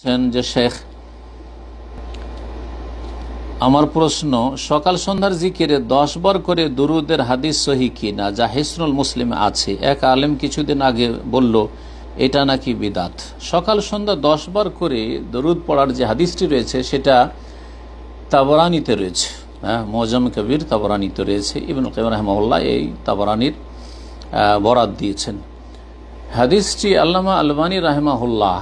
যে শেখ, আমার প্রশ্ন, সকাল সন্ধ্যার জিকিরে 10 বার করে দুরুদের হাদিস সহি কিনা, যা হিসনুল মুসলিমে আছে। এক আলেম কিছুদিন আগে বলল এটা নাকি বিদাত। সকাল সন্ধ্যা 10 বার করে দরুদ পড়ার যে হাদিসটি রয়েছে সেটা তাবরানিতে রয়েছে, মুআজ্জাম কবির তাবরানিতে রয়েছে। ইবনুল কাইয়িম রাহিমাহুল্লাহ এই তাবরানির বরাত দিয়েছেন। হাদিসটি আল্লামা আলবানী রাহিমাহুল্লাহ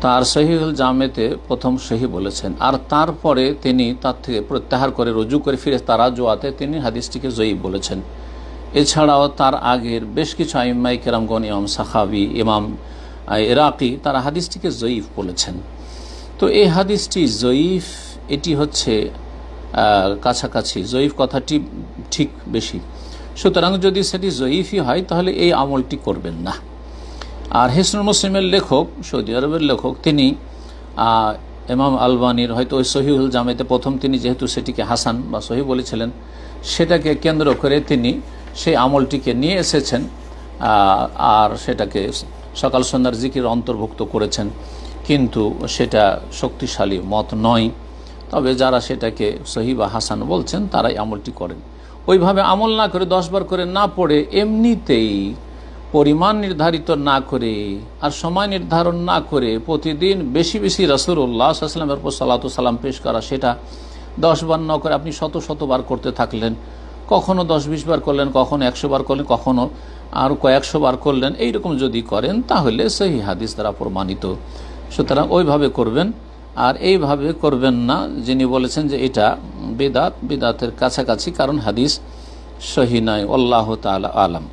তার সহিহুল জামেতে প্রথম সহি বলেছেন, আর তারপরে তিনি তার থেকে প্রত্যাহার করে রুজু করে ফিরে তারাজুয়াতে তিনি হাদিসটিকে জয়ীফ বলেছেন। এছাড়াও তার আগের বেশ কিছু আইম্মায়ে কেরামগণ, ইমাম সাখাবি, ইমাম ইরাকি, তারা হাদিসটিকে জয়ীফ বলেছেন। তো এই হাদিসটি জয়ীফ, এটি হচ্ছে কাছাকাছি, জয়ীফ কথাটি ঠিক বেশি। সুতরাং যদি সেটি জয়ীফই হয় তাহলে এই আমলটি করবেন না। আর হিসনুল মুসলিমের লেখক, সৌদি আরবের লেখক, তিনি ইমাম আলবানীর হয়তো ওই সহিহুল জামেতে প্রথম তিনি যেহেতু সেটিকে হাসান বা সহি বলেছিলেন, সেটাকে কেন্দ্র করে তিনি সেই আমলটিকে নিয়ে এসেছেন আর সেটাকে সকাল সন্ধ্যার জিকির অন্তর্ভুক্ত করেছেন। কিন্তু সেটা শক্তিশালী মত নয়। তবে যারা সেটাকে সহি বা হাসান বলছেন তারাই আমলটি করেন। ওইভাবে আমল না করে 10 বার করে না পড়ে এমনিতেই পরিমাণ নির্ধারিত না করে আর সময় নির্ধারণ না করে প্রতিদিন বেশি বেশি রাসূলুল্লাহ সাল্লাল্লাহু আলাইহি ওয়াসাল্লামের উপর সালাতু সালাম পেশ করা, সেটা 10 বার না করে আপনি শত শত বার করতে থাকলেন। কখনো 10-20 বার করলেন, কখনো 100 বার করলেন, কখনো আর কয়েকশো বার করলেন। এইরকম যদি করেন তাহলে সহিহ হাদিস দ্বারা প্রমাণিত। সুতরাং ওইভাবে করবেন, আর এইভাবে করবেন না যিনি বলেছেন যে এটা বিদাত, বিদাতের কাছাকাছি, কারণ হাদিস সহিহ নয়। আল্লাহু তাআলা আলাম।